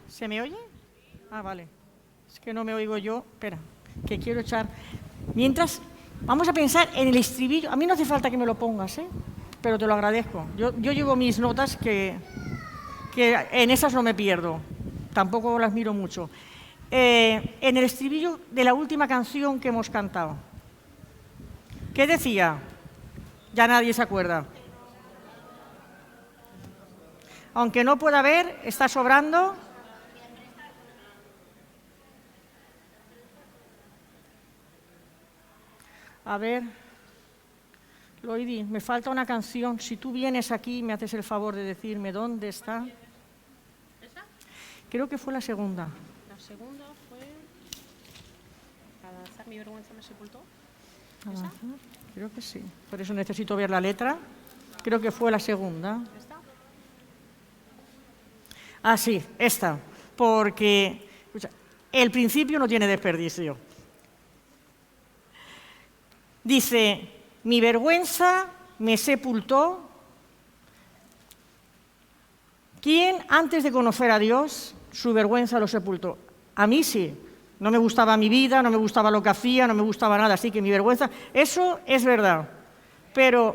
¿Se me oye? Ah, vale. Es que no me oigo yo. Espera, que quiero echar... Mientras, vamos a pensar en el estribillo. A mí no hace falta que me lo pongas, ¿eh? Pero te lo agradezco. Yo llevo mis notas que en esas no me pierdo. Tampoco las miro mucho. En el estribillo de la última canción que hemos cantado, ¿qué decía? Ya nadie se acuerda. Aunque no pueda ver, está sobrando. A ver, Loidi, me falta una canción. Si tú vienes aquí, me haces el favor de decirme dónde está. ¿Esa? Creo que fue la segunda. La segunda fue... Al alzar mi vergüenza me sepultó. ¿Esa? Creo que sí. Por eso necesito ver la letra. Creo que fue la segunda. ¿Esta? Ah, sí, esta. Porque escucha, el principio no tiene desperdicio. Dice, mi vergüenza me sepultó. ¿Quién antes de conocer a Dios su vergüenza lo sepultó? A mí sí. No me gustaba mi vida, no me gustaba lo que hacía, no me gustaba nada, así que mi vergüenza... Eso es verdad. Pero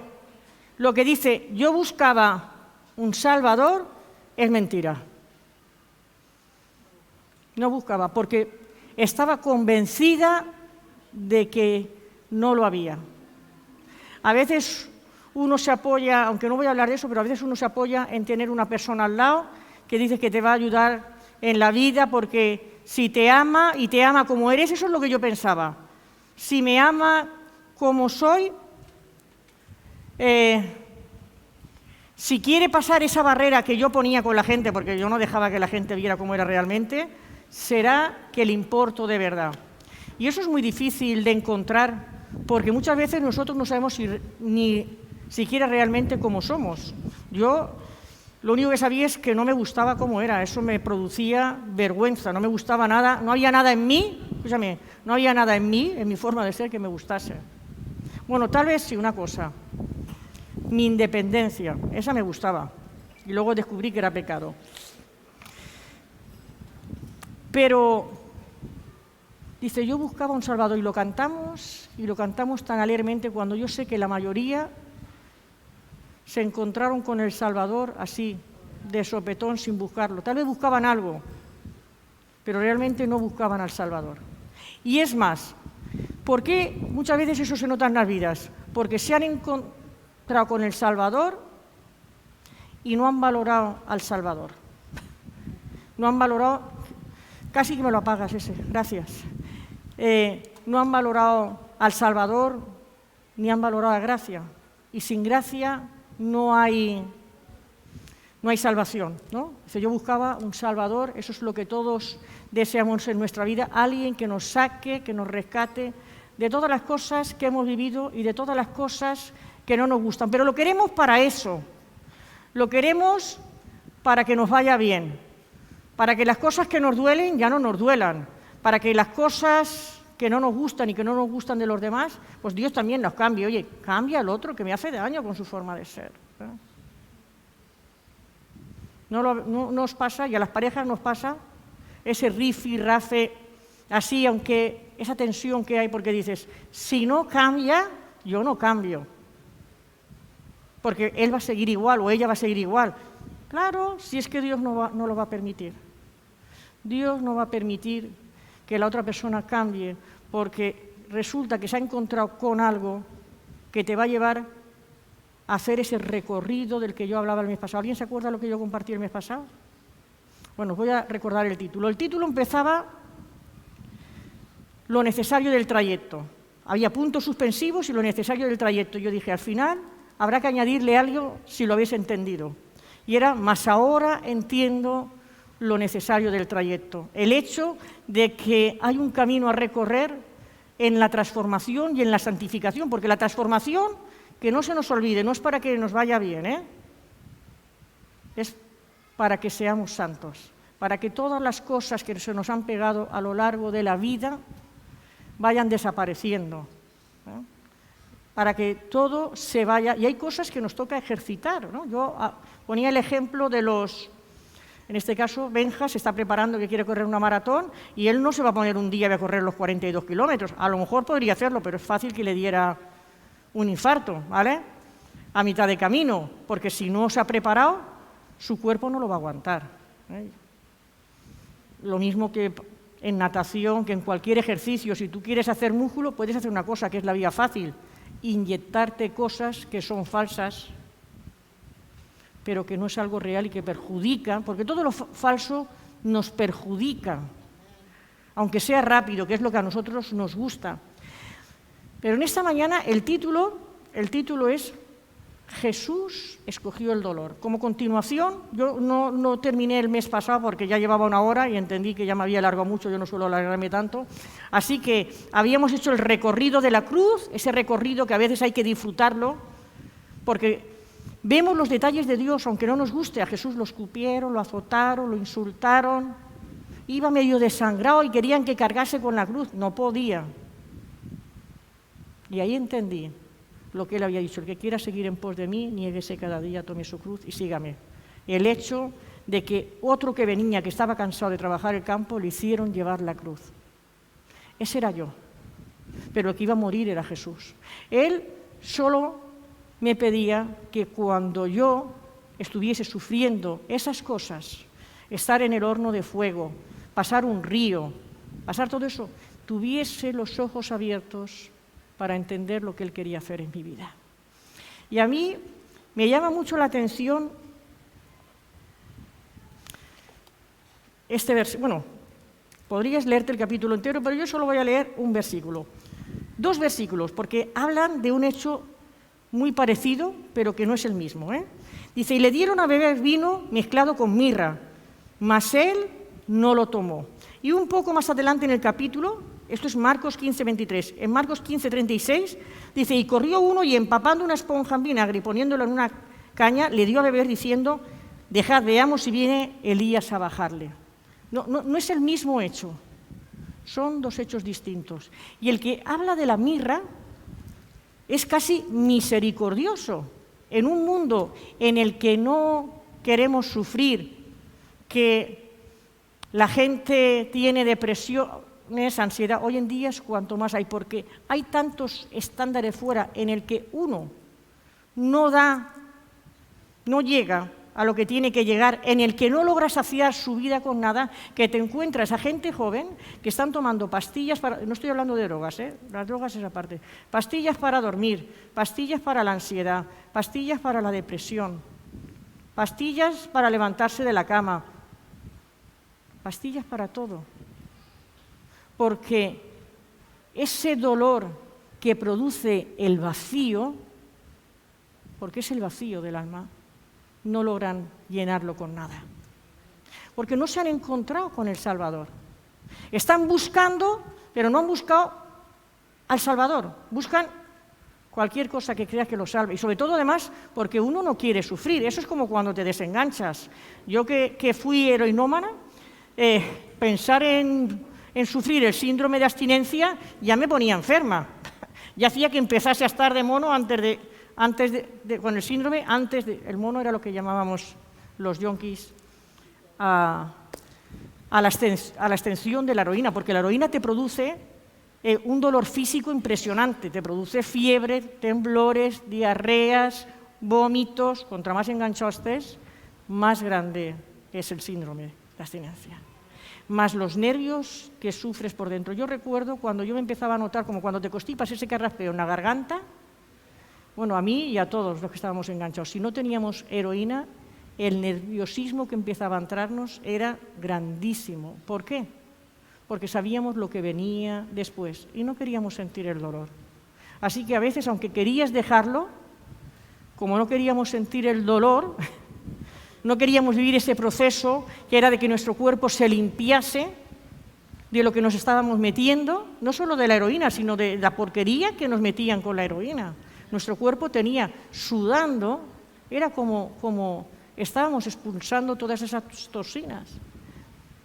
lo que dice, yo buscaba un Salvador, es mentira. No buscaba, porque estaba convencida de que no lo había. A veces uno se apoya, aunque no voy a hablar de eso, pero a veces uno se apoya en tener una persona al lado que dice que te va a ayudar en la vida porque si te ama y te ama como eres, eso es lo que yo pensaba. Si me ama como soy, si quiere pasar esa barrera que yo ponía con la gente, porque yo no dejaba que la gente viera cómo era realmente, será que le importo de verdad. Y eso es muy difícil de encontrar, porque muchas veces nosotros no sabemos ni siquiera realmente cómo somos. Yo lo único que sabía es que no me gustaba cómo era, eso me producía vergüenza, no me gustaba nada, no había nada en mí, escúchame, no había nada en mí, en mi forma de ser, que me gustase. Bueno, tal vez sí, una cosa, mi independencia, esa me gustaba, y luego descubrí que era pecado. Pero, dice, yo buscaba un Salvador, y lo cantamos tan alegremente cuando yo sé que la mayoría se encontraron con el Salvador así, de sopetón, sin buscarlo. Tal vez buscaban algo, pero realmente no buscaban al Salvador. Y es más, ¿por qué muchas veces eso se nota en las vidas? Porque se han encontrado con el Salvador y no han valorado al Salvador. No han valorado, casi que me lo apagas ese, gracias. No han valorado al Salvador ni han valorado la gracia. Y sin gracia no hay salvación, ¿no? Dice, yo buscaba un Salvador, eso es lo que todos deseamos en nuestra vida, alguien que nos saque, que nos rescate de todas las cosas que hemos vivido y de todas las cosas que no nos gustan. Pero lo queremos para eso, lo queremos para que nos vaya bien, para que las cosas que nos duelen ya no nos duelan, para que las cosas que no nos gustan y que no nos gustan de los demás, pues Dios también las cambie. Oye, cambia al otro que me hace daño con su forma de ser. No nos pasa, y a las parejas nos pasa, ese rifirrafe así, aunque esa tensión que hay, porque dices, si no cambia, yo no cambio. Porque él va a seguir igual o ella va a seguir igual. Claro, si es que Dios no lo va a permitir. Dios no va a permitir que la otra persona cambie, porque resulta que se ha encontrado con algo que te va a llevar a hacer ese recorrido del que yo hablaba el mes pasado. ¿Alguien se acuerda de lo que yo compartí el mes pasado? Bueno, os voy a recordar el título. El título empezaba lo necesario del trayecto. Había puntos suspensivos y lo necesario del trayecto. Yo dije, al final habrá que añadirle algo si lo habéis entendido. Y era, más ahora entiendo lo necesario del trayecto. El hecho de que hay un camino a recorrer en la transformación y en la santificación, porque la transformación, que no se nos olvide, no es para que nos vaya bien, es para que seamos santos, para que todas las cosas que se nos han pegado a lo largo de la vida vayan desapareciendo, para que todo se vaya. Y hay cosas que nos toca ejercitar, ¿no? Yo ponía el ejemplo de los En este caso, Benja se está preparando que quiere correr una maratón y él no se va a poner un día a correr los 42 kilómetros. A lo mejor podría hacerlo, pero es fácil que le diera un infarto, ¿vale? A mitad de camino, porque si no se ha preparado, su cuerpo no lo va a aguantar, ¿eh? Lo mismo que en natación, que en cualquier ejercicio, si tú quieres hacer músculo, puedes hacer una cosa que es la vía fácil, inyectarte cosas que son falsas, pero que no es algo real y que perjudica, porque todo lo falso nos perjudica, aunque sea rápido, que es lo que a nosotros nos gusta. Pero en esta mañana el título es Jesús escogió el dolor. Como continuación, yo no terminé el mes pasado porque ya llevaba 1 hora y entendí que ya me había alargado mucho, yo no suelo alargarme tanto. Así que habíamos hecho el recorrido de la cruz, ese recorrido que a veces hay que disfrutarlo, porque vemos los detalles de Dios, aunque no nos guste. A Jesús lo escupieron, lo azotaron, lo insultaron, iba medio desangrado y querían que cargase con la cruz, no podía. Y ahí entendí lo que él había dicho: el que quiera seguir en pos de mí, niéguese cada día, tome su cruz y sígame. El hecho de que otro que venía, que estaba cansado de trabajar el campo, le hicieron llevar la cruz. Ese era yo, pero el que iba a morir era Jesús. Él solo me pedía que cuando yo estuviese sufriendo esas cosas, estar en el horno de fuego, pasar un río, pasar todo eso, tuviese los ojos abiertos para entender lo que él quería hacer en mi vida. Y a mí me llama mucho la atención este versículo. Bueno, podrías leerte el capítulo entero, pero yo solo voy a leer un versículo. 2 versículos, porque hablan de un hecho muy parecido, pero que no es el mismo, ¿eh? Dice, y le dieron a beber vino mezclado con mirra, mas él no lo tomó. Y un poco más adelante en el capítulo, esto es Marcos 15:23, en Marcos 15:36, dice, y corrió uno y empapando una esponja en vinagre y poniéndolo en una caña, le dio a beber diciendo, dejad, veamos si viene Elías a bajarle. No es el mismo hecho, son 2 hechos distintos. Y el que habla de la mirra es casi misericordioso. En un mundo en el que no queremos sufrir, que la gente tiene depresiones, ansiedad, hoy en día es cuanto más hay, porque hay tantos estándares fuera en el que uno no llega a lo que tiene que llegar, en el que no logra saciar su vida con nada, que te encuentras a gente joven que están tomando pastillas para, no estoy hablando de drogas, las drogas es aparte, pastillas para dormir, pastillas para la ansiedad, pastillas para la depresión, pastillas para levantarse de la cama, pastillas para todo, porque ese dolor que produce el vacío, porque es el vacío del alma, no logran llenarlo con nada, porque no se han encontrado con el Salvador. Están buscando, pero no han buscado al Salvador, buscan cualquier cosa que crea que lo salve, y sobre todo además porque uno no quiere sufrir. Eso es como cuando te desenganchas. Yo que fui heroinómana, pensar en sufrir el síndrome de abstinencia ya me ponía enferma, ya hacía que empezase a estar de mono con el síndrome, el mono era lo que llamábamos los yonkis a la extensión de la heroína, porque la heroína te produce un dolor físico impresionante, te produce fiebre, temblores, diarreas, vómitos. Contra más enganchado estés, más grande es el síndrome de abstinencia, más los nervios que sufres por dentro. Yo recuerdo cuando yo me empezaba a notar como cuando te constipas ese carraspeo en la garganta. Bueno, a mí y a todos los que estábamos enganchados, si no teníamos heroína, el nerviosismo que empezaba a entrarnos era grandísimo. ¿Por qué? Porque sabíamos lo que venía después y no queríamos sentir el dolor. Así que a veces, aunque querías dejarlo, como no queríamos sentir el dolor, no queríamos vivir ese proceso que era de que nuestro cuerpo se limpiase de lo que nos estábamos metiendo, no solo de la heroína, sino de la porquería que nos metían con la heroína. Nuestro cuerpo tenía sudando, era como estábamos expulsando todas esas toxinas,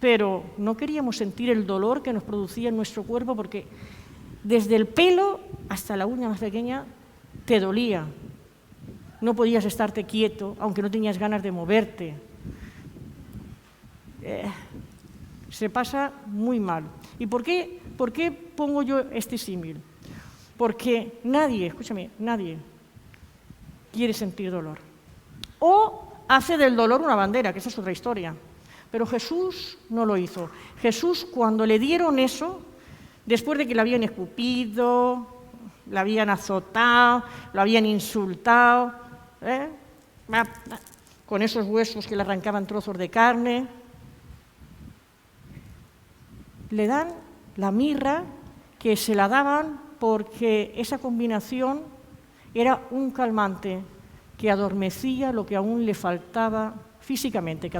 pero no queríamos sentir el dolor que nos producía en nuestro cuerpo, porque desde el pelo hasta la uña más pequeña te dolía, no podías estarte quieto, aunque no tenías ganas de moverte. se pasa muy mal. ¿Y por qué pongo yo este símil? Porque nadie, escúchame, nadie quiere sentir dolor. O hace del dolor una bandera, que esa es otra historia. Pero Jesús no lo hizo. Jesús, cuando le dieron eso, después de que le habían escupido, le habían azotado, lo habían insultado, con esos huesos que le arrancaban trozos de carne, le dan la mirra, que se la daban porque esa combinación era un calmante que adormecía lo que aún le faltaba físicamente,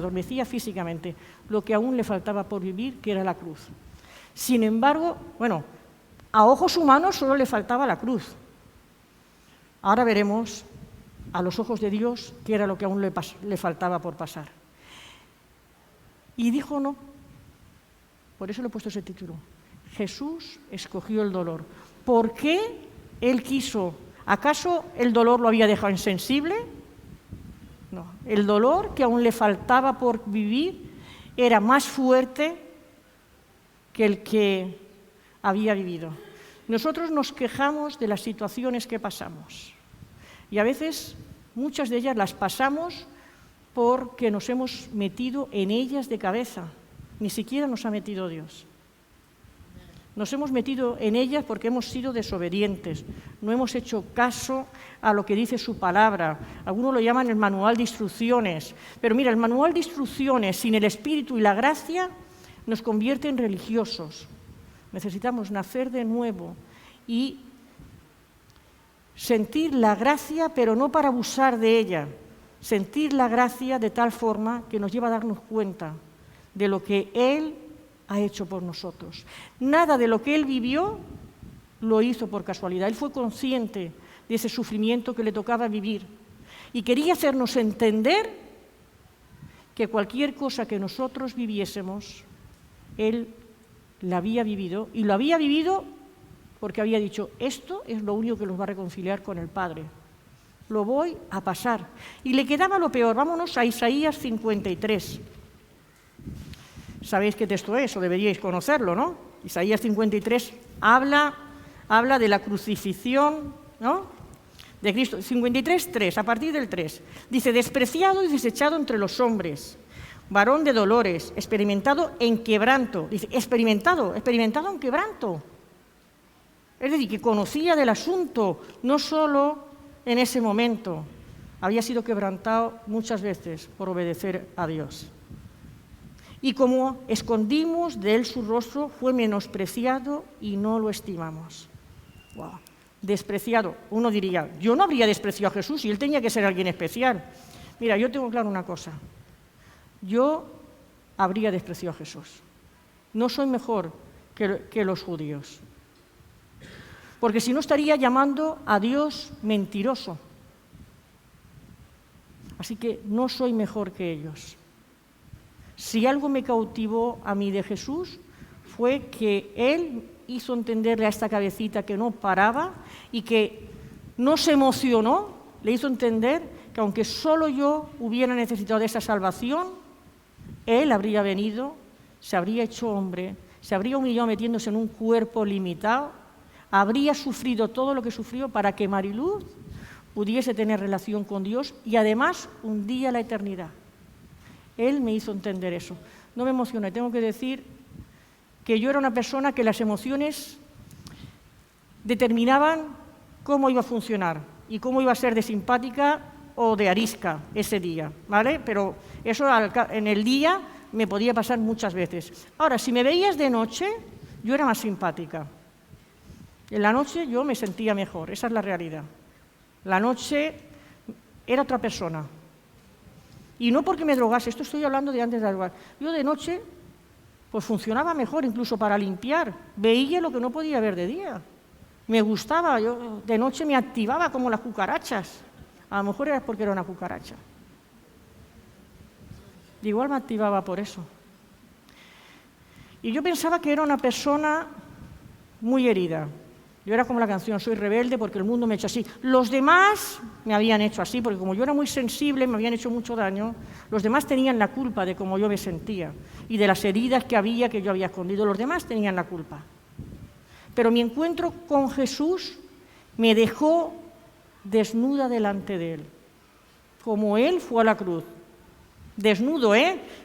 lo que aún le faltaba por vivir, que era la cruz. Sin embargo, bueno, a ojos humanos solo le faltaba la cruz. Ahora veremos a los ojos de Dios qué era lo que aún le faltaba por pasar. Y dijo no. Por eso le he puesto ese título. Jesús escogió el dolor. ¿Por qué Él quiso? ¿Acaso el dolor lo había dejado insensible? No. El dolor que aún le faltaba por vivir era más fuerte que el que había vivido. Nosotros nos quejamos de las situaciones que pasamos. Y a veces, muchas de ellas las pasamos porque nos hemos metido en ellas de cabeza. Ni siquiera nos ha metido Dios. Nos hemos metido en ellas porque hemos sido desobedientes, no hemos hecho caso a lo que dice su palabra. Algunos lo llaman el manual de instrucciones. Pero mira, el manual de instrucciones sin el Espíritu y la gracia nos convierte en religiosos. Necesitamos nacer de nuevo y sentir la gracia, pero no para abusar de ella. Sentir la gracia de tal forma que nos lleva a darnos cuenta de lo que Él ha hecho por nosotros. Nada de lo que Él vivió lo hizo por casualidad. Él fue consciente de ese sufrimiento que le tocaba vivir y quería hacernos entender que cualquier cosa que nosotros viviésemos, Él la había vivido, y lo había vivido porque había dicho, esto es lo único que los va a reconciliar con el Padre. Lo voy a pasar. Y le quedaba lo peor. Vámonos a Isaías 53. Sabéis qué texto es, o deberíais conocerlo, ¿no? Isaías 53 habla de la crucifixión, ¿no?, de Cristo. 53:3, a partir del 3. Dice, despreciado y desechado entre los hombres, varón de dolores, experimentado en quebranto. Dice, experimentado en quebranto. Es decir, que conocía del asunto, no solo en ese momento. Había sido quebrantado muchas veces por obedecer a Dios. Y como escondimos de él su rostro, fue menospreciado y no lo estimamos. Wow. Despreciado. Uno diría, yo no habría despreciado a Jesús y él tenía que ser alguien especial. Mira, yo tengo claro una cosa. Yo habría despreciado a Jesús. No soy mejor que los judíos. Porque si no estaría llamando a Dios mentiroso. Así que no soy mejor que ellos. Si algo me cautivó a mí de Jesús fue que Él hizo entenderle a esta cabecita que no paraba y que no se emocionó, le hizo entender que aunque solo yo hubiera necesitado de esa salvación, Él habría venido, se habría hecho hombre, se habría humillado metiéndose en un cuerpo limitado, habría sufrido todo lo que sufrió para que Mariluz pudiese tener relación con Dios y además un día la eternidad. Él me hizo entender eso. No me emocioné, tengo que decir que yo era una persona que las emociones determinaban cómo iba a funcionar y cómo iba a ser de simpática o de arisca ese día, ¿vale? Pero eso en el día me podía pasar muchas veces. Ahora, si me veías de noche, yo era más simpática. En la noche yo me sentía mejor, esa es la realidad. La noche era otra persona. Y no porque me drogase, esto estoy hablando de antes de drogar. Yo de noche, pues funcionaba mejor, incluso para limpiar. Veía lo que no podía ver de día. Me gustaba, yo de noche me activaba como las cucarachas. A lo mejor era porque era una cucaracha. Igual me activaba por eso. Y yo pensaba que era una persona muy herida. Yo era como la canción, soy rebelde porque el mundo me ha hecho así. Los demás me habían hecho así, porque como yo era muy sensible, me habían hecho mucho daño, los demás tenían la culpa de cómo yo me sentía y de las heridas que yo había escondido. Los demás tenían la culpa. Pero mi encuentro con Jesús me dejó desnuda delante de Él, como Él fue a la cruz. Desnudo,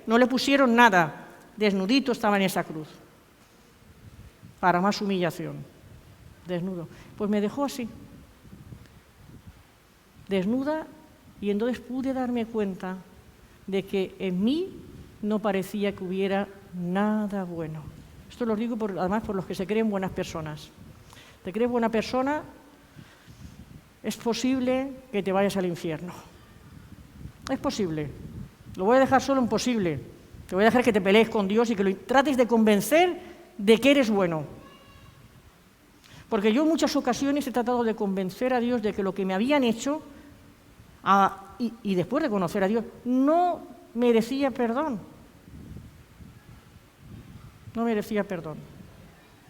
no le pusieron nada, desnudito estaba en esa cruz, para más humillación. Desnudo. Pues me dejó así, desnuda, y entonces pude darme cuenta de que en mí no parecía que hubiera nada bueno. Esto lo digo además por los que se creen buenas personas. Te crees buena persona, es posible que te vayas al infierno. Es posible. Lo voy a dejar solo en posible. Te voy a dejar que te pelees con Dios y que lo trates de convencer de que eres bueno. Porque yo en muchas ocasiones he tratado de convencer a Dios de que lo que me habían hecho, y después de conocer a Dios, no merecía perdón. No merecía perdón.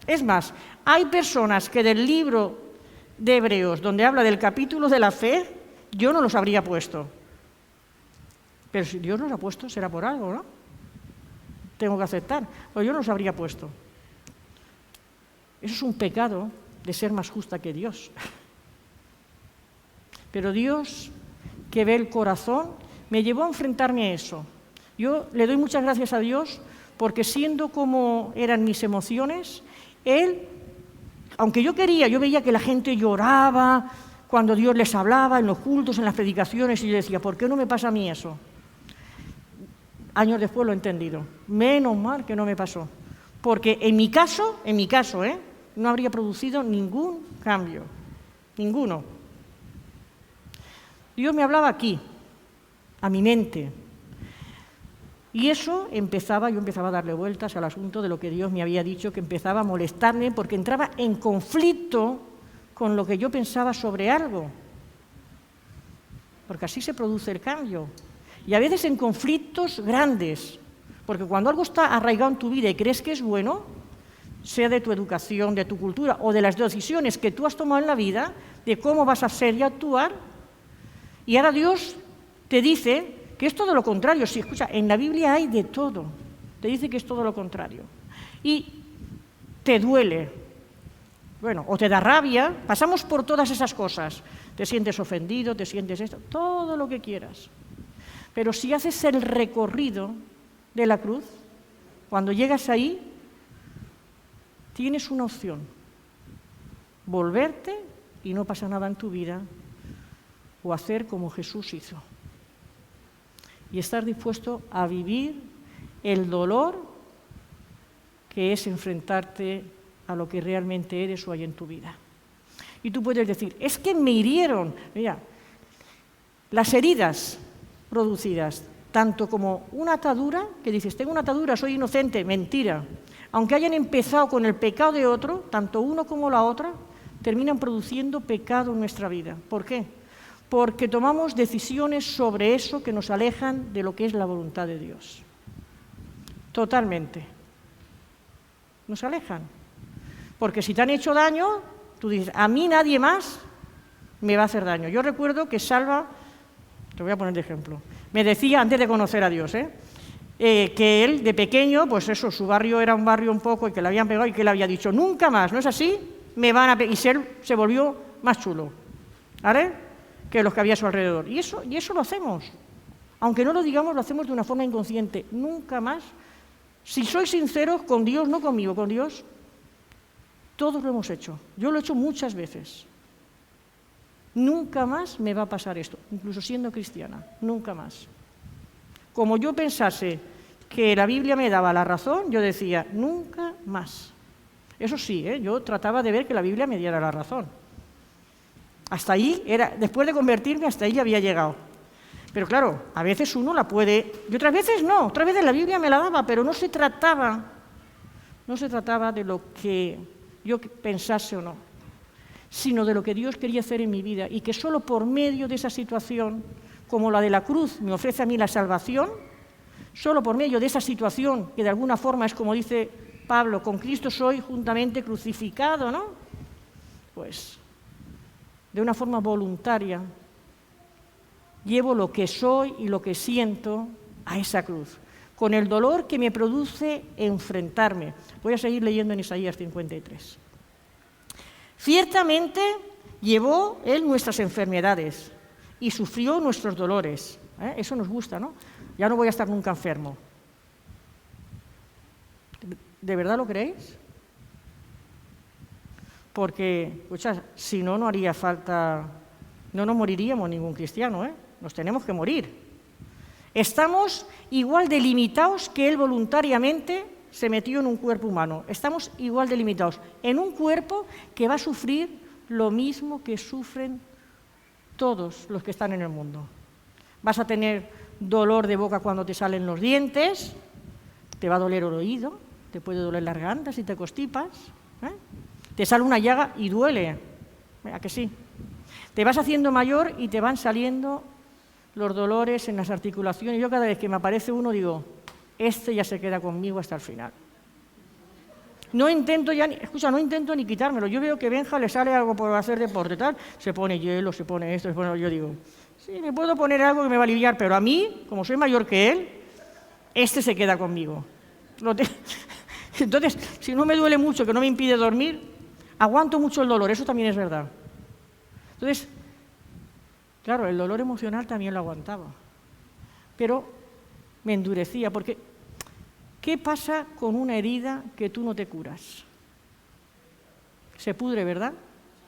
Es más, hay personas que del libro de Hebreos, donde habla del capítulo de la fe, yo no los habría puesto. Pero si Dios los ha puesto, será por algo, ¿no? Tengo que aceptar. O yo no los habría puesto. Eso es un pecado de ser más justa que Dios. Pero Dios, que ve el corazón, me llevó a enfrentarme a eso. Yo le doy muchas gracias a Dios porque siendo como eran mis emociones, Él, aunque yo veía que la gente lloraba cuando Dios les hablaba en los cultos, en las predicaciones, y yo decía, ¿por qué no me pasa a mí eso? Años después lo he entendido. Menos mal que no me pasó. Porque en mi caso, no habría producido ningún cambio, ninguno. Dios me hablaba aquí, a mi mente, y eso yo empezaba a darle vueltas al asunto de lo que Dios me había dicho, que empezaba a molestarme porque entraba en conflicto con lo que yo pensaba sobre algo, porque así se produce el cambio, y a veces en conflictos grandes, porque cuando algo está arraigado en tu vida y crees que es bueno, sea de tu educación, de tu cultura o de las decisiones que tú has tomado en la vida, de cómo vas a ser y actuar, y ahora Dios te dice que es todo lo contrario. Sí, escucha, en la Biblia hay de todo, te dice que es todo lo contrario, y te duele, bueno, o te da rabia, pasamos por todas esas cosas, te sientes ofendido, te sientes esto, todo lo que quieras, pero si haces el recorrido de la cruz, cuando llegas ahí, tienes una opción, volverte y no pasa nada en tu vida, o hacer como Jesús hizo, y estar dispuesto a vivir el dolor que es enfrentarte a lo que realmente eres o hay en tu vida. Y tú puedes decir, es que me hirieron. Mira, las heridas producidas, tanto como una atadura, que dices, tengo una atadura, soy inocente, mentira. Aunque hayan empezado con el pecado de otro, tanto uno como la otra, terminan produciendo pecado en nuestra vida. ¿Por qué? Porque tomamos decisiones sobre eso que nos alejan de lo que es la voluntad de Dios. Totalmente. Nos alejan. Porque si te han hecho daño, tú dices, a mí nadie más me va a hacer daño. Yo recuerdo que Salva, te voy a poner de ejemplo, me decía antes de conocer a Dios, que él de pequeño, pues eso, su barrio era un barrio un poco y que le habían pegado y que le había dicho, nunca más, ¿no es así? Me van a pegar. Y se volvió más chulo, ¿vale? Que los que había a su alrededor. Y eso lo hacemos. Aunque no lo digamos, lo hacemos de una forma inconsciente. Nunca más. Si sois sinceros con Dios, no conmigo, con Dios, todos lo hemos hecho. Yo lo he hecho muchas veces. Nunca más me va a pasar esto, incluso siendo cristiana, nunca más. Como yo pensase que la Biblia me daba la razón, yo decía, nunca más. Eso sí, yo trataba de ver que la Biblia me diera la razón. Hasta ahí, después de convertirme, hasta ahí había llegado. Pero claro, a veces uno la puede, y otras veces no, otras veces la Biblia me la daba, pero no se trataba de lo que yo pensase o no, sino de lo que Dios quería hacer en mi vida, y que solo por medio de esa situación, como la de la cruz me ofrece a mí la salvación, solo por medio de esa situación, que de alguna forma es como dice Pablo, con Cristo soy juntamente crucificado, ¿no? pues, de una forma voluntaria, llevo lo que soy y lo que siento a esa cruz, con el dolor que me produce enfrentarme. Voy a seguir leyendo en Isaías 53. Ciertamente llevó Él nuestras enfermedades y sufrió nuestros dolores. Eso nos gusta, ¿no? Ya no voy a estar nunca enfermo. ¿De verdad lo creéis? Porque, escucha, si no, no haría falta, no nos moriríamos ningún cristiano, Nos tenemos que morir. Estamos igual de limitados que Él voluntariamente se metió en un cuerpo humano. Estamos igual de limitados en un cuerpo que va a sufrir lo mismo que sufren todos los que están en el mundo. Vas a tener dolor de boca cuando te salen los dientes, te va a doler el oído, te puede doler la garganta si te constipas, te sale una llaga y duele, ¿a que sí? Te vas haciendo mayor y te van saliendo los dolores en las articulaciones. Yo cada vez que me aparece uno digo, este ya se queda conmigo hasta el final. No intento ni quitármelo. Yo veo que Benja le sale algo por hacer deporte, tal, se pone hielo, se pone esto, yo digo, sí, me puedo poner algo que me va a aliviar, pero a mí, como soy mayor que él, este se queda conmigo. Entonces, si no me duele mucho, que no me impide dormir, aguanto mucho el dolor, eso también es verdad. Entonces, claro, el dolor emocional también lo aguantaba, pero me endurecía, porque ¿qué pasa con una herida que tú no te curas? Se pudre, ¿verdad?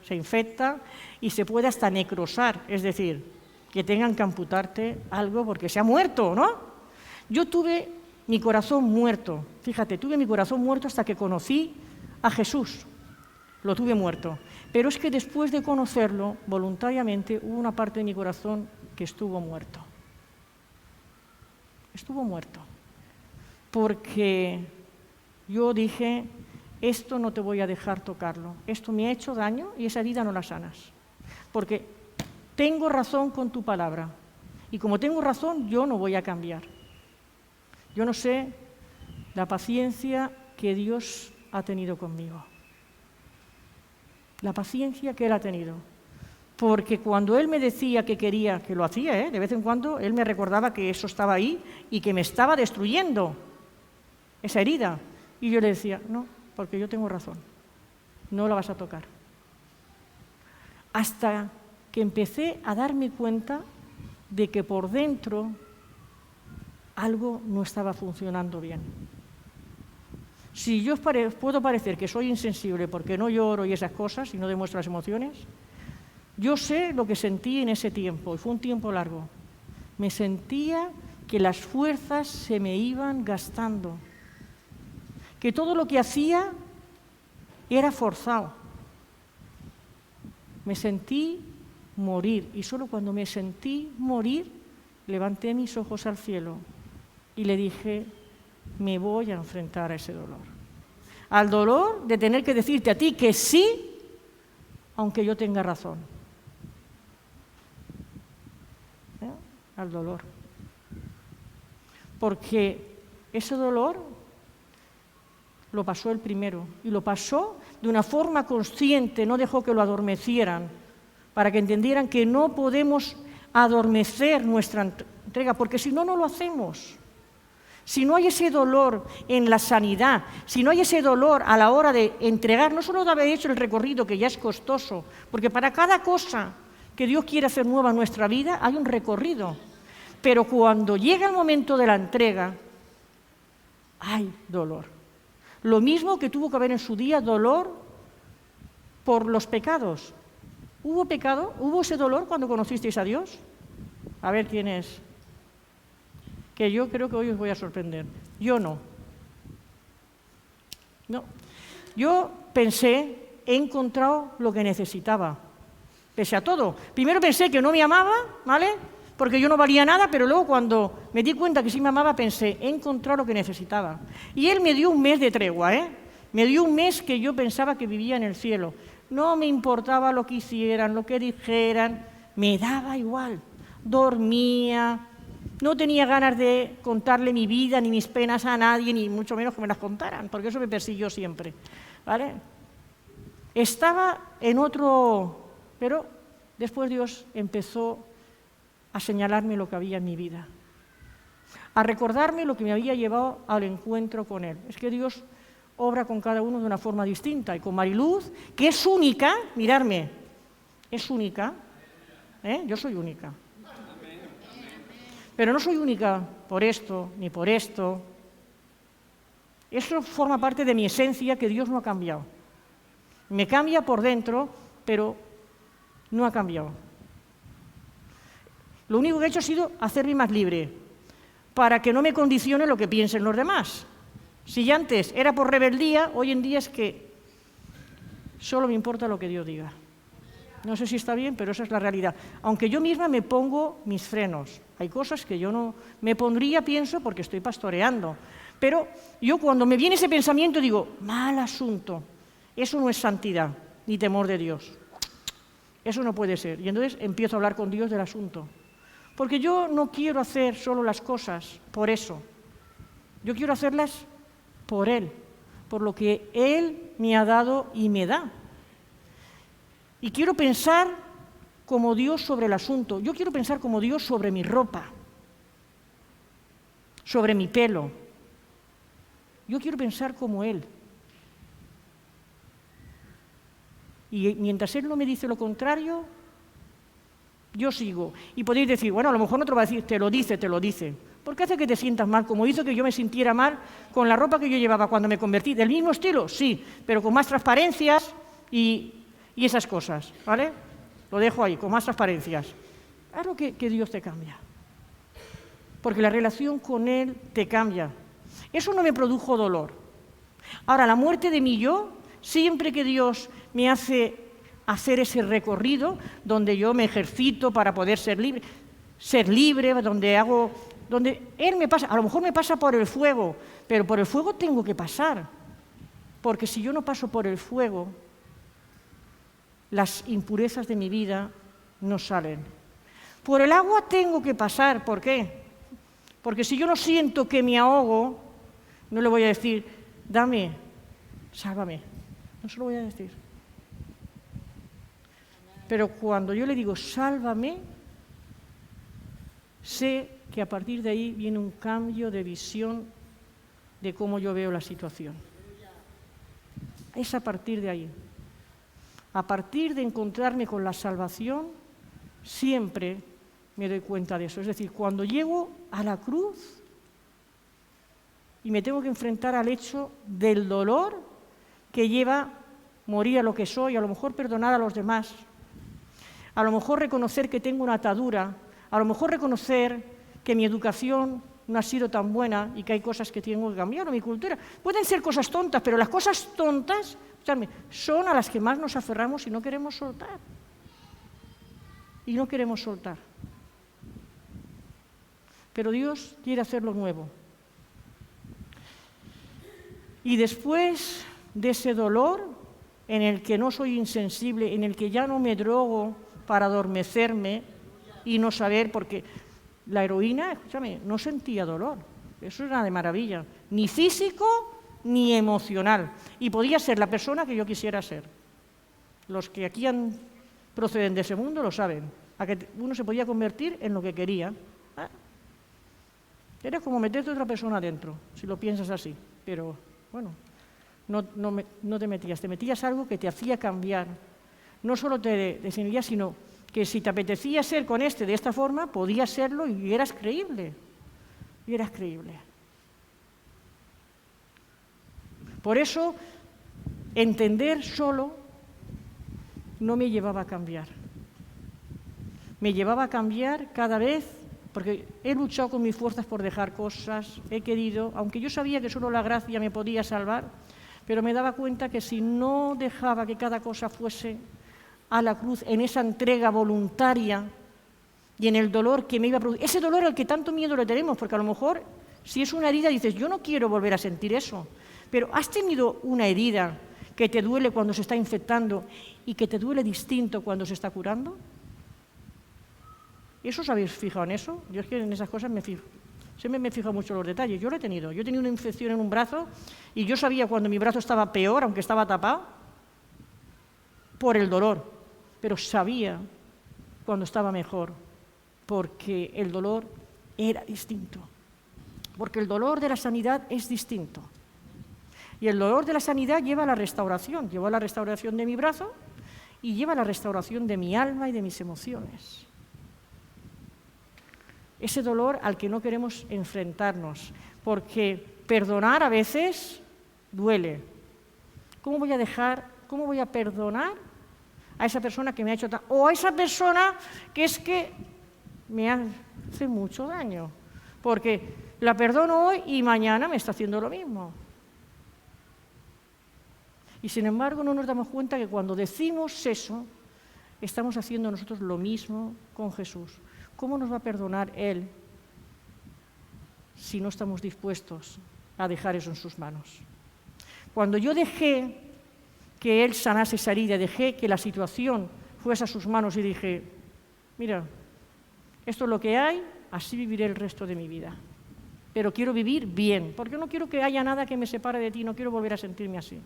Se infecta y se puede hasta necrosar, es decir, que tengan que amputarte algo porque se ha muerto, ¿no? Yo tuve mi corazón muerto, fíjate, tuve mi corazón muerto hasta que conocí a Jesús, lo tuve muerto. Pero es que después de conocerlo, voluntariamente, hubo una parte de mi corazón que estuvo muerto. Estuvo muerto. Porque yo dije, esto no te voy a dejar tocarlo, esto me ha hecho daño y esa herida no la sanas. Porque tengo razón con tu palabra y como tengo razón, yo no voy a cambiar. Yo no sé la paciencia que Dios ha tenido conmigo. La paciencia que Él ha tenido. Porque cuando Él me decía que quería, que lo hacía, de vez en cuando, Él me recordaba que eso estaba ahí y que me estaba destruyendo esa herida. Y yo le decía, no, porque yo tengo razón, no la vas a tocar. Hasta que empecé a darme cuenta de que por dentro algo no estaba funcionando bien. Si yo puedo parecer que soy insensible porque no lloro y esas cosas y no demuestro las emociones, yo sé lo que sentí en ese tiempo, y fue un tiempo largo. Me sentía que las fuerzas se me iban gastando, que todo lo que hacía era forzado. Me sentí morir, y solo cuando me sentí morir, levanté mis ojos al cielo y le dije, me voy a enfrentar a ese dolor. Al dolor de tener que decirte a ti que sí, aunque yo tenga razón. Al dolor. Porque ese dolor lo pasó el primero, y lo pasó de una forma consciente, no dejó que lo adormecieran, para que entendieran que no podemos adormecer nuestra entrega, porque si no, no lo hacemos. Si no hay ese dolor en la sanidad, si no hay ese dolor a la hora de entregar, no solo de haber hecho el recorrido, que ya es costoso, porque para cada cosa que Dios quiere hacer nueva en nuestra vida hay un recorrido, pero cuando llega el momento de la entrega, hay dolor. Lo mismo que tuvo que haber en su día dolor por los pecados. ¿Hubo pecado? ¿Hubo ese dolor cuando conocisteis a Dios? A ver quién es. Que yo creo que hoy os voy a sorprender. Yo no. No. Yo pensé, he encontrado lo que necesitaba, pese a todo. Primero pensé que no me amaba, ¿vale? Porque yo no valía nada, pero luego cuando me di cuenta que sí me amaba, pensé, he encontrado lo que necesitaba. Y Él me dio un mes de tregua, Me dio un mes que yo pensaba que vivía en el cielo. No me importaba lo que hicieran, lo que dijeran, me daba igual. Dormía. No tenía ganas de contarle mi vida ni mis penas a nadie, ni mucho menos que me las contaran, porque eso me persiguió siempre, ¿vale? Estaba en otro... Pero después Dios empezó a señalarme lo que había en mi vida, a recordarme lo que me había llevado al encuentro con Él. Es que Dios obra con cada uno de una forma distinta. Y con Mariluz, que es única, miradme, es única, yo soy única. Pero no soy única por esto, ni por esto. Eso forma parte de mi esencia que Dios no ha cambiado. Me cambia por dentro, pero no ha cambiado. Lo único que he hecho ha sido hacerme más libre, para que no me condicione lo que piensen los demás. Si ya antes era por rebeldía, hoy en día es que solo me importa lo que Dios diga. No sé si está bien, pero esa es la realidad. Aunque yo misma me pongo mis frenos. Hay cosas que yo no me pondría, pienso, porque estoy pastoreando. Pero yo cuando me viene ese pensamiento digo, mal asunto, eso no es santidad, ni temor de Dios. Eso no puede ser. Y entonces empiezo a hablar con Dios del asunto. Porque yo no quiero hacer solo las cosas por eso. Yo quiero hacerlas por Él, por lo que Él me ha dado y me da. Y quiero pensar como Dios sobre el asunto. Yo quiero pensar como Dios sobre mi ropa, sobre mi pelo. Yo quiero pensar como Él. Y mientras Él no me dice lo contrario, yo sigo. Y podéis decir, bueno, a lo mejor otro va a decir, te lo dice. ¿Por qué hace que te sientas mal? Como hizo que yo me sintiera mal con la ropa que yo llevaba cuando me convertí. ¿Del mismo estilo? Sí, pero con más transparencias y esas cosas, ¿vale? Lo dejo ahí, con más transparencias. Claro que Dios te cambia. Porque la relación con Él te cambia. Eso no me produjo dolor. Ahora, la muerte de mi yo, siempre que Dios me hace hacer ese recorrido donde yo me ejercito para poder ser libre, donde Él me pasa, a lo mejor me pasa por el fuego, pero por el fuego tengo que pasar, porque si yo no paso por el fuego, las impurezas de mi vida no salen. Por el agua tengo que pasar, ¿por qué? Porque si yo no siento que me ahogo, no le voy a decir, dame, sálvame, no se lo voy a decir. Pero cuando yo le digo, sálvame, sé que a partir de ahí viene un cambio de visión de cómo yo veo la situación. Es a partir de ahí. A partir de encontrarme con la salvación, siempre me doy cuenta de eso. Es decir, cuando llego a la cruz y me tengo que enfrentar al hecho del dolor que lleva morir a lo que soy, a lo mejor perdonar a los demás, a lo mejor reconocer que tengo una atadura, a lo mejor reconocer que mi educación no ha sido tan buena y que hay cosas que tengo que cambiar, o mi cultura. Pueden ser cosas tontas, pero las cosas tontas, escuchadme, son a las que más nos aferramos y no queremos soltar. Y no queremos soltar. Pero Dios quiere hacerlo nuevo. Y después de ese dolor, en el que no soy insensible, en el que ya no me drogo para adormecerme y no saber, porque la heroína, escúchame, no sentía dolor, eso era de maravilla, ni físico ni emocional, y podía ser la persona que yo quisiera ser. Los que aquí proceden de ese mundo lo saben, a que uno se podía convertir en lo que quería. Era como meterte otra persona dentro, si lo piensas así, pero bueno, no te metías algo que te hacía cambiar. No solo te desinhibía, sino que si te apetecía ser con de esta forma, podías serlo y eras creíble. Por eso, entender solo no me llevaba a cambiar. Me llevaba a cambiar cada vez, porque he luchado con mis fuerzas por dejar cosas, he querido, aunque yo sabía que solo la gracia me podía salvar, pero me daba cuenta que si no dejaba que cada cosa fuese a la cruz, en esa entrega voluntaria y en el dolor que me iba a producir, ese dolor al que tanto miedo le tenemos, porque a lo mejor si es una herida dices, yo no quiero volver a sentir eso, pero ¿has tenido una herida que te duele cuando se está infectando y que te duele distinto cuando se está curando? ¿Eso os habéis fijado en eso? Yo es que en esas cosas me fijo. Siempre me fijo mucho en los detalles. Yo lo he tenido. Yo he tenido una infección en un brazo y yo sabía cuando mi brazo estaba peor, aunque estaba tapado. por el dolor, pero sabía cuando estaba mejor, porque el dolor era distinto, porque el dolor de la sanidad es distinto. Y el dolor de la sanidad lleva a la restauración, lleva a la restauración de mi brazo y lleva a la restauración de mi alma y de mis emociones. Ese dolor al que no queremos enfrentarnos, porque perdonar a veces duele. ¿Cómo voy a perdonar a esa persona que me ha hecho o a esa persona que es que me hace mucho daño? Porque la perdono hoy y mañana me está haciendo lo mismo. Y sin embargo no nos damos cuenta que cuando decimos eso, estamos haciendo nosotros lo mismo con Jesús. ¿Cómo nos va a perdonar Él si no estamos dispuestos a dejar eso en sus manos? Cuando yo dejé que Él sanase esa herida, dejé que la situación fuese a sus manos y dije, mira, esto es lo que hay, así viviré el resto de mi vida. Pero quiero vivir bien, porque no quiero que haya nada que me separe de ti, no quiero volver a sentirme así.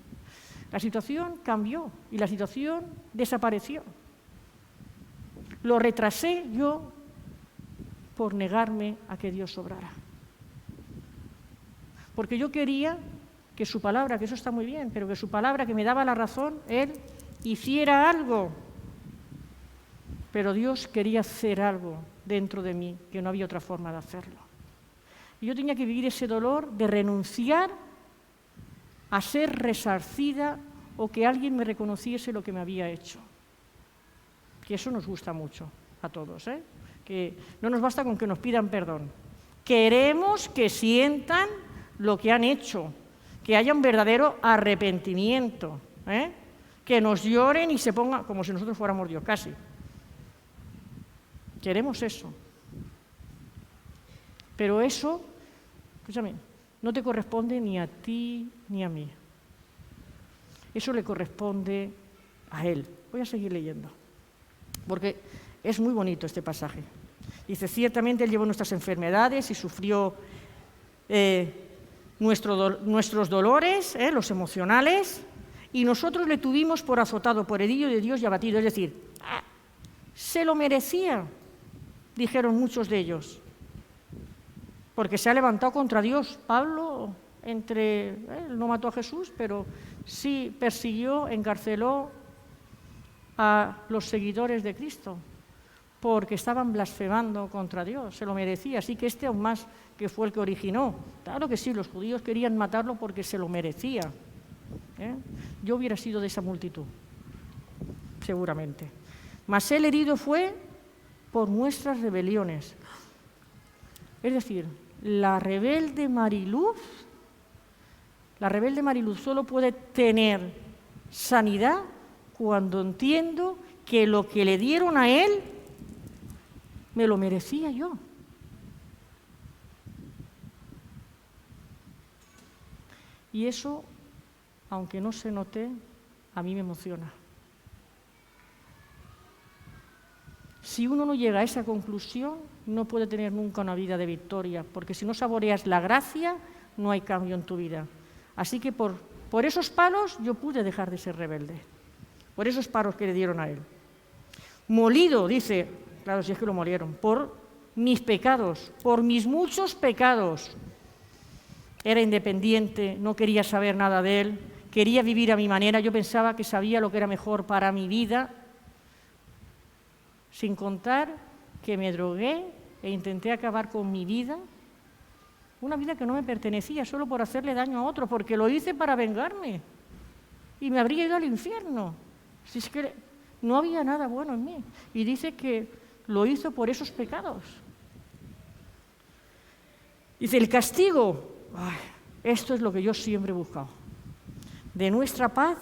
La situación cambió y la situación desapareció. Lo retrasé yo por negarme a que Dios obrara. Porque yo quería que su palabra, que eso está muy bien, pero que su palabra que me daba la razón, Él hiciera algo. Pero Dios quería hacer algo dentro de mí, que no había otra forma de hacerlo. Y yo tenía que vivir ese dolor de renunciar a ser resarcida o que alguien me reconociese lo que me había hecho. Que eso nos gusta mucho a todos, ¿eh? Que no nos basta con que nos pidan perdón. Queremos que sientan lo que han hecho, que haya un verdadero arrepentimiento, ¿eh? Que nos lloren y se pongan como si nosotros fuéramos Dios, casi. Queremos eso. Pero eso, escúchame, no te corresponde ni a ti ni a mí. Eso le corresponde a Él. Voy a seguir leyendo, porque es muy bonito este pasaje. Dice, ciertamente Él llevó nuestras enfermedades y sufrió nuestros dolores, los emocionales, y nosotros le tuvimos por azotado, por herido de Dios y abatido. Es decir, se lo merecía, dijeron muchos de ellos, porque se ha levantado contra Dios. Pablo, él no mató a Jesús, pero sí persiguió, encarceló a los seguidores de Cristo, porque estaban blasfemando contra Dios, se lo merecía. Así que aún más, que fue el que originó. Claro que sí, los judíos querían matarlo porque se lo merecía. Yo hubiera sido de esa multitud, seguramente. Mas él herido fue por nuestras rebeliones. Es decir, la rebelde Mariluz solo puede tener sanidad cuando entiendo que lo que le dieron a él me lo merecía yo. Y eso, aunque no se note, a mí me emociona. Si uno no llega a esa conclusión, no puede tener nunca una vida de victoria, porque si no saboreas la gracia, no hay cambio en tu vida. Así que por esos palos yo pude dejar de ser rebelde, por esos palos que le dieron a él. Molido, dice, claro, si es que lo molieron, por mis pecados, por mis muchos pecados. Era independiente, no quería saber nada de él, quería vivir a mi manera, yo pensaba que sabía lo que era mejor para mi vida, sin contar que me drogué e intenté acabar con mi vida, una vida que no me pertenecía, solo por hacerle daño a otro, porque lo hice para vengarme y me habría ido al infierno. Si es que no había nada bueno en mí. Y dice que lo hizo por esos pecados. Dice, el castigo, esto es lo que yo siempre he buscado, de nuestra paz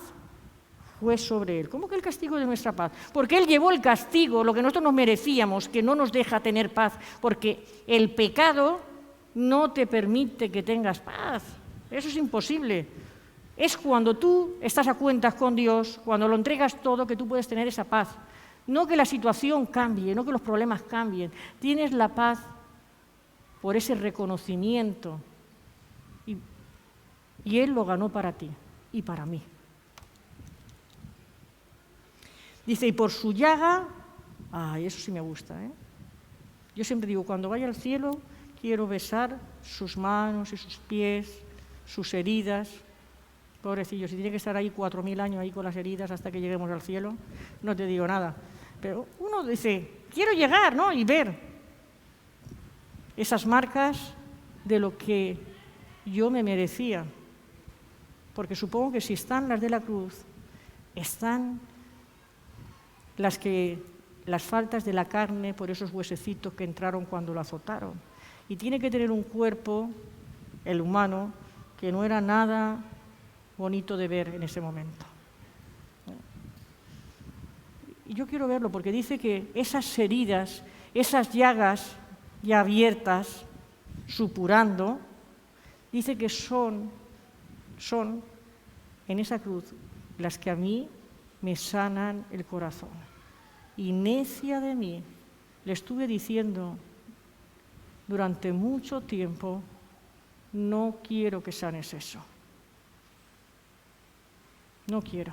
fue sobre él. ¿Cómo que el castigo de nuestra paz? Porque él llevó el castigo, lo que nosotros nos merecíamos, que no nos deja tener paz, porque el pecado no te permite que tengas paz. Eso es imposible. Es cuando tú estás a cuentas con Dios, cuando lo entregas todo, que tú puedes tener esa paz. No que la situación cambie, no que los problemas cambien. Tienes la paz por ese reconocimiento. Y Él lo ganó para ti y para mí. Dice, y por su llaga, ay, eso sí me gusta, ¿eh? Yo siempre digo, cuando vaya al cielo, quiero besar sus manos y sus pies, sus heridas. Pobrecillo, si tiene que estar ahí 4000 años ahí con las heridas hasta que lleguemos al cielo, no te digo nada. Pero uno dice, quiero llegar, ¿no? Y ver esas marcas de lo que yo me merecía. Porque supongo que si están las de la cruz, están las faltas de la carne por esos huesecitos que entraron cuando lo azotaron. Y tiene que tener un cuerpo, el humano, que no era nada bonito de ver en ese momento. Y yo quiero verlo porque dice que esas heridas, esas llagas ya abiertas, supurando, dice que son en esa cruz las que a mí me sanan el corazón. Y necia de mí, le estuve diciendo durante mucho tiempo, no quiero que sanes eso. No quiero.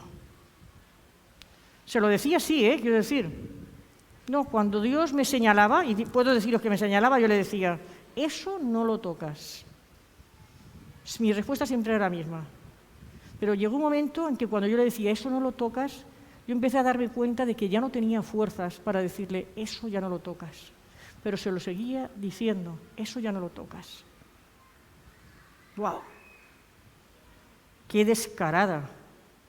Se lo decía así, quiero decir. No, cuando Dios me señalaba, y puedo deciros que me señalaba, yo le decía, eso no lo tocas. Mi respuesta siempre era la misma. Pero llegó un momento en que cuando yo le decía, eso no lo tocas, yo empecé a darme cuenta de que ya no tenía fuerzas para decirle, eso ya no lo tocas. Pero se lo seguía diciendo, eso ya no lo tocas. ¡Wow! ¡Qué descarada!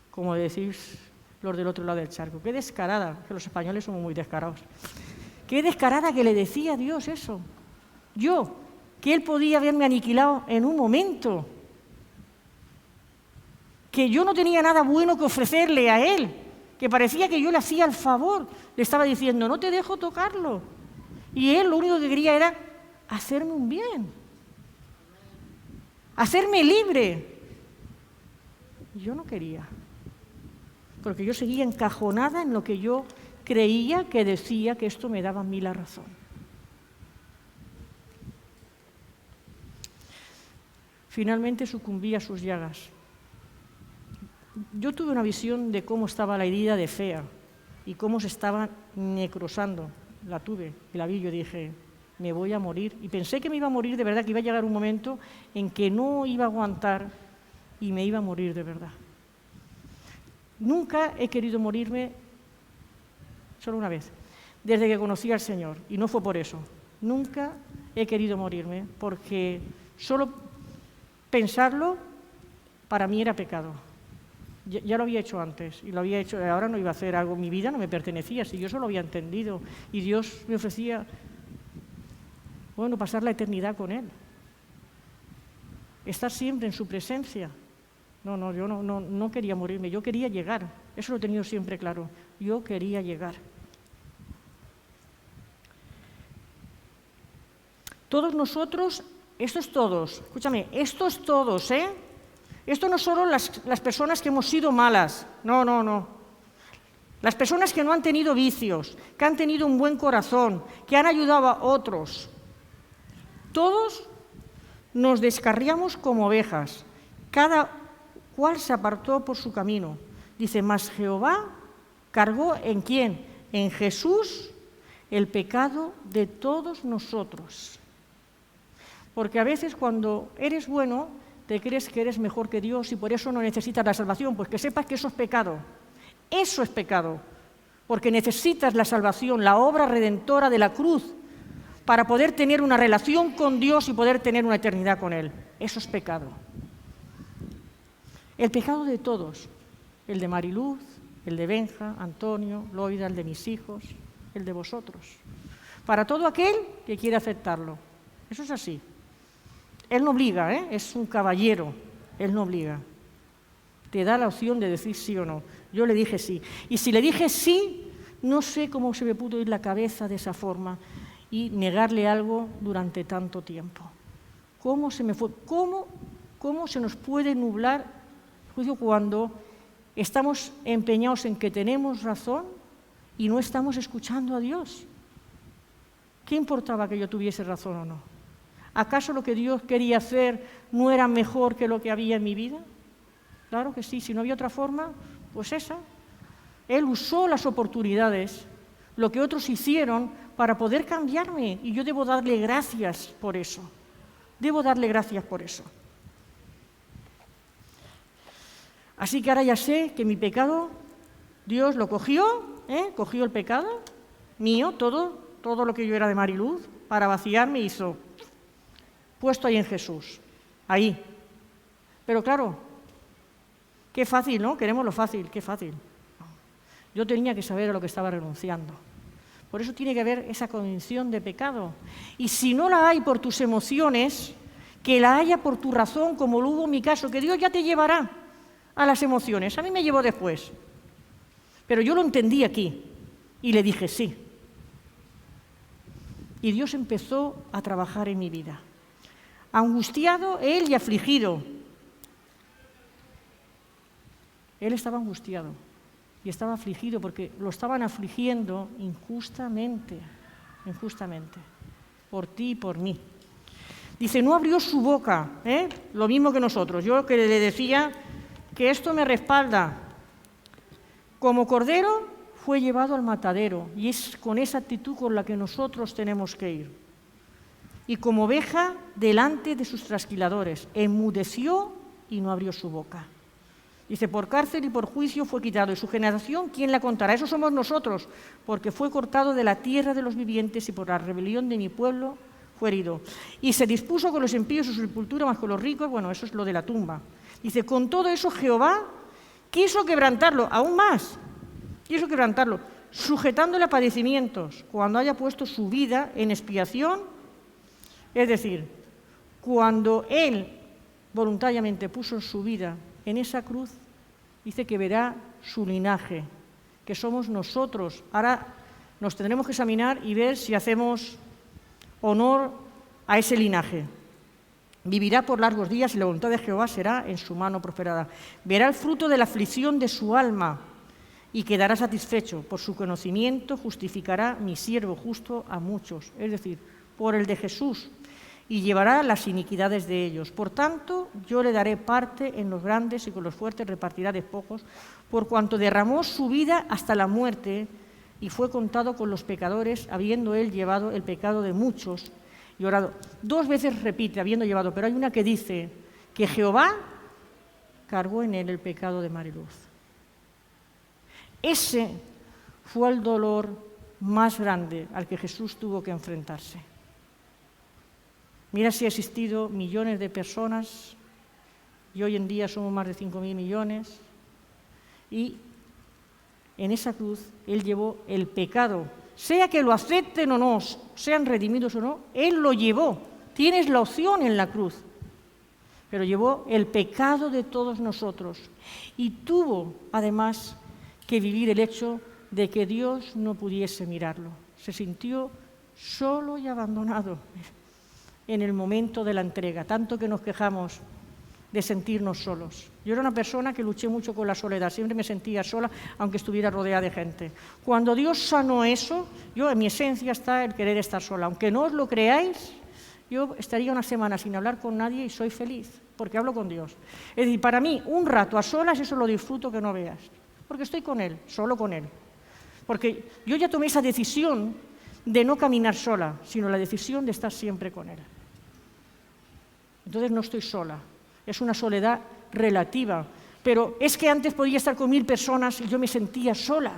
Como decís los del otro lado del charco. ¡Qué descarada! Que los españoles somos muy descarados. ¡Qué descarada que le decía a Dios eso! Yo, que Él podía haberme aniquilado en un momento. Que yo no tenía nada bueno que ofrecerle a Él. Que parecía que yo le hacía el favor. Le estaba diciendo, no te dejo tocarlo. Y Él lo único que quería era hacerme un bien. Hacerme libre. Y yo no quería. Porque yo seguía encajonada en lo que yo creía que decía que esto me daba a mí la razón. Finalmente sucumbí a sus llagas. Yo tuve una visión de cómo estaba la herida de Fea y cómo se estaba necrosando. La tuve y la vi y yo dije, me voy a morir. Y pensé que me iba a morir de verdad, que iba a llegar un momento en que no iba a aguantar y me iba a morir de verdad. Nunca he querido morirme, solo una vez, desde que conocí al Señor. Y no fue por eso. Nunca he querido morirme porque solo pensarlo para mí era pecado. Ya lo había hecho antes y lo había hecho, ahora no iba a hacer algo, mi vida no me pertenecía, si yo eso lo había entendido y Dios me ofrecía, bueno, pasar la eternidad con Él, estar siempre en su presencia. No, yo no quería morirme, yo quería llegar, eso lo he tenido siempre claro, yo quería llegar. Todos nosotros, estos todos, escúchame, estos todos, Esto no solo las personas que hemos sido malas, no. Las personas que no han tenido vicios, que han tenido un buen corazón, que han ayudado a otros. Todos nos descarriamos como ovejas, cada cual se apartó por su camino. Dice, mas Jehová cargó ¿en quién? En Jesús el pecado de todos nosotros. Porque a veces cuando eres bueno, te crees que eres mejor que Dios y por eso no necesitas la salvación, pues que sepas que eso es pecado. Eso es pecado, porque necesitas la salvación, la obra redentora de la cruz, para poder tener una relación con Dios y poder tener una eternidad con Él. Eso es pecado. El pecado de todos, el de Mariluz, el de Benja, Antonio, Loida, el de mis hijos, el de vosotros. Para todo aquel que quiere aceptarlo. Eso es así. Él no obliga, es un caballero, Él no obliga. Te da la opción de decir sí o no. Yo le dije sí. Y si le dije sí, no sé cómo se me pudo ir la cabeza de esa forma y negarle algo durante tanto tiempo. ¿Cómo se me fue? ¿Cómo se nos puede nublar el juicio cuando estamos empeñados en que tenemos razón y no estamos escuchando a Dios? ¿Qué importaba que yo tuviese razón o no? ¿Acaso lo que Dios quería hacer no era mejor que lo que había en mi vida? Claro que sí, si no había otra forma, pues esa. Él usó las oportunidades, lo que otros hicieron, para poder cambiarme, y yo debo darle gracias por eso. Debo darle gracias por eso. Así que ahora ya sé que mi pecado, Dios lo cogió, cogió el pecado mío, todo lo que yo era de Mariluz, para vaciarme, hizo puesto ahí en Jesús, ahí. Pero claro, qué fácil, ¿no? Queremos lo fácil, qué fácil. Yo tenía que saber a lo que estaba renunciando. Por eso tiene que haber esa convicción de pecado. Y si no la hay por tus emociones, que la haya por tu razón, como lo hubo en mi caso, que Dios ya te llevará a las emociones. A mí me llevó después. Pero yo lo entendí aquí y le dije sí. Y Dios empezó a trabajar en mi vida. Angustiado Él y afligido. Él estaba angustiado y estaba afligido porque lo estaban afligiendo injustamente, por ti y por mí. Dice, no abrió su boca, lo mismo que nosotros. Yo que le decía que esto me respalda. Como cordero fue llevado al matadero, y es con esa actitud con la que nosotros tenemos que ir. Y como oveja delante de sus trasquiladores, enmudeció y no abrió su boca. Dice, por cárcel y por juicio fue quitado, y su generación, ¿quién la contará? Eso somos nosotros, porque fue cortado de la tierra de los vivientes y por la rebelión de mi pueblo fue herido. Y se dispuso con los impíos su sepultura, más con los ricos, bueno, eso es lo de la tumba. Dice, con todo eso Jehová quiso quebrantarlo, aún más, quiso quebrantarlo, sujetándole a padecimientos, cuando haya puesto su vida en expiación, es decir, cuando Él voluntariamente puso su vida en esa cruz, dice que verá su linaje, que somos nosotros. Ahora nos tendremos que examinar y ver si hacemos honor a ese linaje. Vivirá por largos días y la voluntad de Jehová será en su mano prosperada. Verá el fruto de la aflicción de su alma y quedará satisfecho. Por su conocimiento justificará mi siervo justo a muchos, es decir, por el de Jesús, y llevará las iniquidades de ellos. Por tanto, yo le daré parte en los grandes y con los fuertes repartirá despojos, por cuanto derramó su vida hasta la muerte y fue contado con los pecadores, habiendo él llevado el pecado de muchos y orado. 2 veces repite, habiendo llevado, pero hay una que dice que Jehová cargó en él el pecado de Mariluz. Ese fue el dolor más grande al que Jesús tuvo que enfrentarse. Mira si ha existido millones de personas, y hoy en día somos más de 5.000 millones, y en esa cruz Él llevó el pecado, sea que lo acepten o no, sean redimidos o no, Él lo llevó. Tienes la opción en la cruz, pero llevó el pecado de todos nosotros y tuvo, además, que vivir el hecho de que Dios no pudiese mirarlo. Se sintió solo y abandonado en el momento de la entrega, tanto que nos quejamos de sentirnos solos. Yo era una persona que luché mucho con la soledad, siempre me sentía sola, aunque estuviera rodeada de gente. Cuando Dios sanó eso, yo en mi esencia está el querer estar sola. Aunque no os lo creáis, yo estaría una semana sin hablar con nadie y soy feliz, porque hablo con Dios. Es decir, para mí, un rato a solas, eso lo disfruto que no veas, porque estoy con Él, solo con Él. Porque yo ya tomé esa decisión de no caminar sola, sino la decisión de estar siempre con Él. Entonces no estoy sola, es una soledad relativa, pero es que antes podía estar con 1000 personas y yo me sentía sola.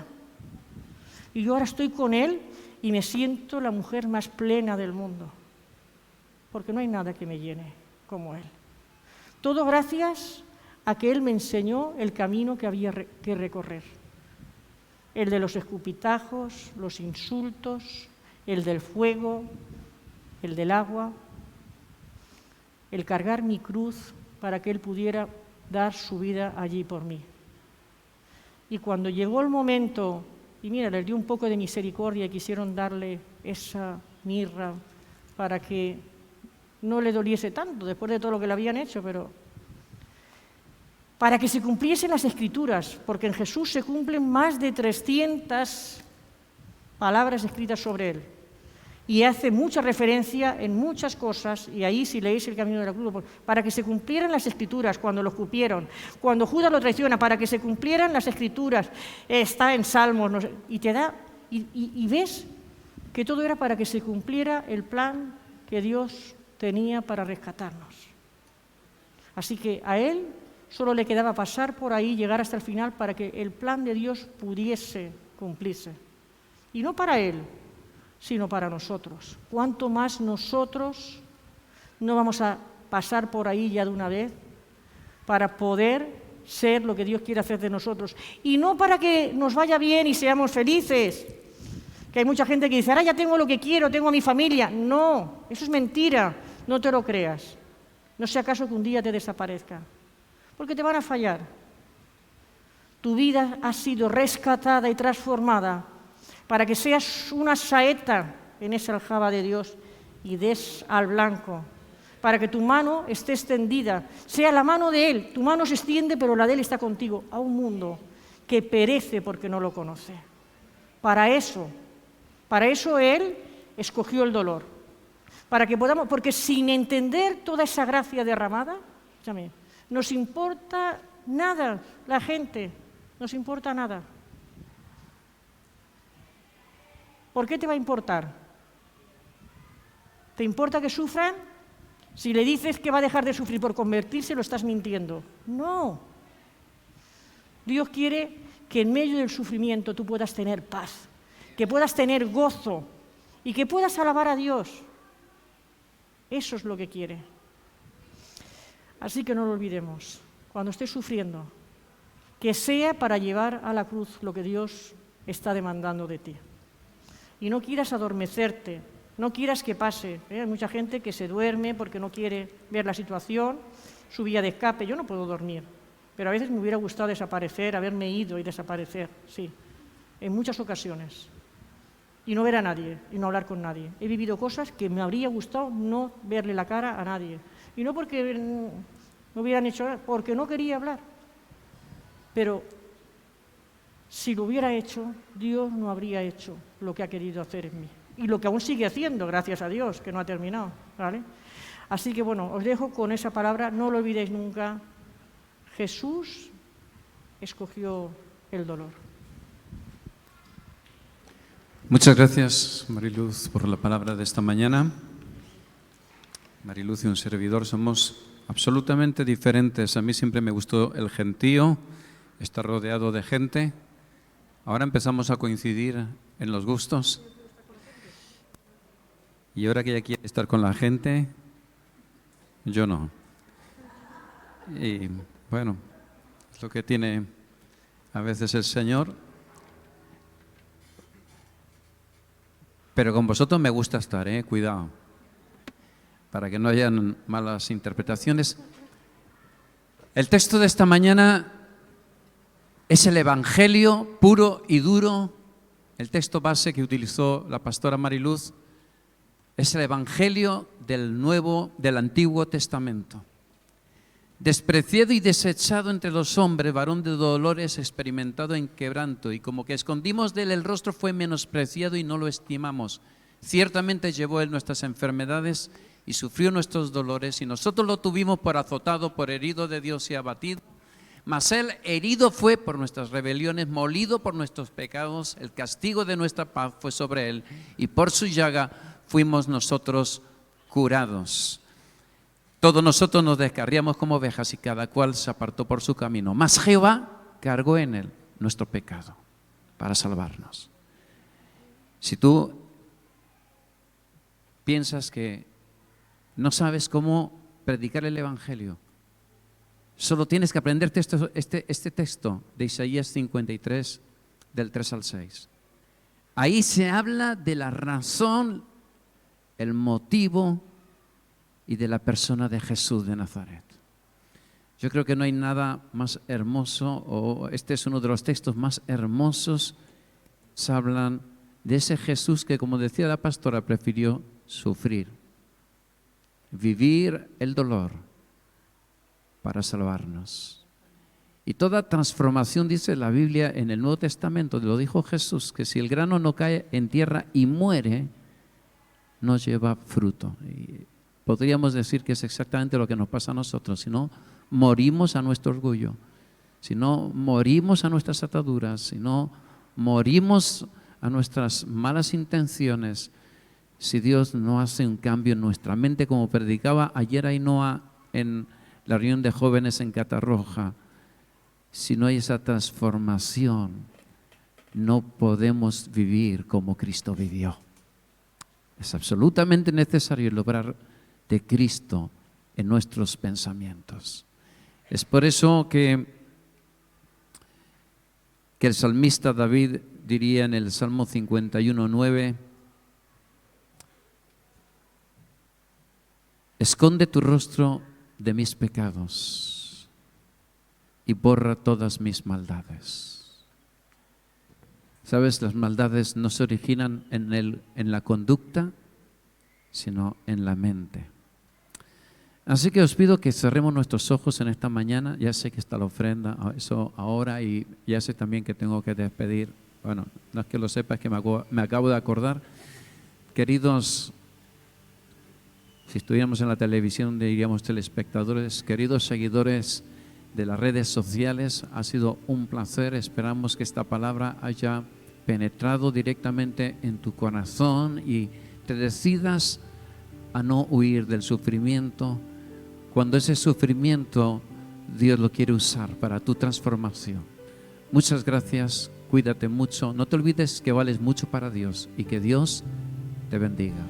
Y yo ahora estoy con Él y me siento la mujer más plena del mundo, porque no hay nada que me llene como Él. Todo gracias a que Él me enseñó el camino que había que recorrer. El de los escupitajos, los insultos, el del fuego, el del agua, el cargar mi cruz para que Él pudiera dar su vida allí por mí. Y cuando llegó el momento, y mira, les dio un poco de misericordia y quisieron darle esa mirra para que no le doliese tanto después de todo lo que le habían hecho, pero para que se cumpliesen las Escrituras, porque en Jesús se cumplen más de 300 palabras escritas sobre Él. Y hace mucha referencia en muchas cosas, y ahí si leéis el camino de la cruz, para que se cumplieran las Escrituras cuando lo escupieron, cuando Judas lo traiciona, para que se cumplieran las Escrituras, está en Salmos, no sé, y te da, y ves que todo era para que se cumpliera el plan que Dios tenía para rescatarnos. Así que a él solo le quedaba pasar por ahí, llegar hasta el final para que el plan de Dios pudiese cumplirse. Y no para él, sino para nosotros. ¿Cuánto más nosotros no vamos a pasar por ahí ya de una vez para poder ser lo que Dios quiere hacer de nosotros? Y no para que nos vaya bien y seamos felices, que hay mucha gente que dice, ahora ya tengo lo que quiero, tengo a mi familia. No, eso es mentira, no te lo creas. No sea acaso que un día te desaparezca, porque te van a fallar. Tu vida ha sido rescatada y transformada para que seas una saeta en esa aljaba de Dios y des al blanco, para que tu mano esté extendida, sea la mano de Él, tu mano se extiende, pero la de Él está contigo, a un mundo que perece porque no lo conoce. Para eso Él escogió el dolor, para que podamos, porque sin entender toda esa gracia derramada, nos importa nada la gente, nos importa nada. ¿Por qué te va a importar? ¿Te importa que sufran? Si le dices que va a dejar de sufrir por convertirse, lo estás mintiendo. No. Dios quiere que en medio del sufrimiento tú puedas tener paz, que puedas tener gozo y que puedas alabar a Dios. Eso es lo que quiere. Así que no lo olvidemos. Cuando estés sufriendo, que sea para llevar a la cruz lo que Dios está demandando de ti. Y no quieras adormecerte, no quieras que pase. Hay mucha gente que se duerme porque no quiere ver la situación, su vía de escape. Yo no puedo dormir, pero a veces me hubiera gustado desaparecer, haberme ido y desaparecer, sí, en muchas ocasiones. Y no ver a nadie, y no hablar con nadie. He vivido cosas que me habría gustado no verle la cara a nadie. Y no porque me hubieran hecho nada, porque no quería hablar. Pero si lo hubiera hecho, Dios no habría hecho lo que ha querido hacer en mí. Y lo que aún sigue haciendo, gracias a Dios, que no ha terminado, ¿vale? Así que bueno, os dejo con esa palabra, no lo olvidéis nunca. Jesús escogió el dolor. Muchas gracias, Mariluz, por la palabra de esta mañana. Mariluz y un servidor somos absolutamente diferentes. A mí siempre me gustó el gentío, estar rodeado de gente. Ahora empezamos a coincidir en los gustos. Y ahora que ella quiere estar con la gente, yo no. Y bueno, es lo que tiene a veces el Señor. Pero con vosotros me gusta estar, cuidado, para que no hayan malas interpretaciones. El texto de esta mañana es el Evangelio puro y duro. El texto base que utilizó la pastora Mariluz es el Evangelio del Antiguo Testamento. Despreciado y desechado entre los hombres, varón de dolores, experimentado en quebranto, y como que escondimos de él el rostro, fue menospreciado y no lo estimamos. Ciertamente llevó él nuestras enfermedades y sufrió nuestros dolores, y nosotros lo tuvimos por azotado, por herido de Dios y abatido. Mas él herido fue por nuestras rebeliones, molido por nuestros pecados, el castigo de nuestra paz fue sobre él, y por su llaga fuimos nosotros curados. Todos nosotros nos descarriamos como ovejas y cada cual se apartó por su camino. Mas Jehová cargó en él nuestro pecado para salvarnos. Si tú piensas que no sabes cómo predicar el Evangelio, solo tienes que aprenderte este texto de Isaías 53, del 3 al 6. Ahí se habla de la razón, el motivo y de la persona de Jesús de Nazaret. Yo creo que no hay nada más hermoso, o este es uno de los textos más hermosos. Se hablan de ese Jesús que, como decía la pastora, prefirió sufrir, vivir el dolor para salvarnos. Y toda transformación, dice la Biblia en el Nuevo Testamento, lo dijo Jesús, que si el grano no cae en tierra y muere, no lleva fruto. Y podríamos decir que es exactamente lo que nos pasa a nosotros. Si no morimos a nuestro orgullo, si no morimos a nuestras ataduras, si no morimos a nuestras malas intenciones, si Dios no hace un cambio en nuestra mente, como predicaba ayer Ainhoa en la reunión de jóvenes en Catarroja, si no hay esa transformación, no podemos vivir como Cristo vivió. Es absolutamente necesario el obrar de Cristo en nuestros pensamientos. Es por eso que el salmista David diría en el Salmo 51:9: esconde tu rostro de mis pecados y borra todas mis maldades. ¿Sabes? Las maldades no se originan en la conducta, sino en la mente. Así que os pido que cerremos nuestros ojos en esta mañana. Ya sé que está la ofrenda, eso ahora, y ya sé también que tengo que despedir. Bueno, no es que lo sepa, es que me acabo de acordar. Queridos, si estuviéramos en la televisión diríamos telespectadores, queridos seguidores de las redes sociales, ha sido un placer. Esperamos que esta palabra haya penetrado directamente en tu corazón y te decidas a no huir del sufrimiento, cuando ese sufrimiento Dios lo quiere usar para tu transformación. Muchas gracias, cuídate mucho, no te olvides que vales mucho para Dios y que Dios te bendiga.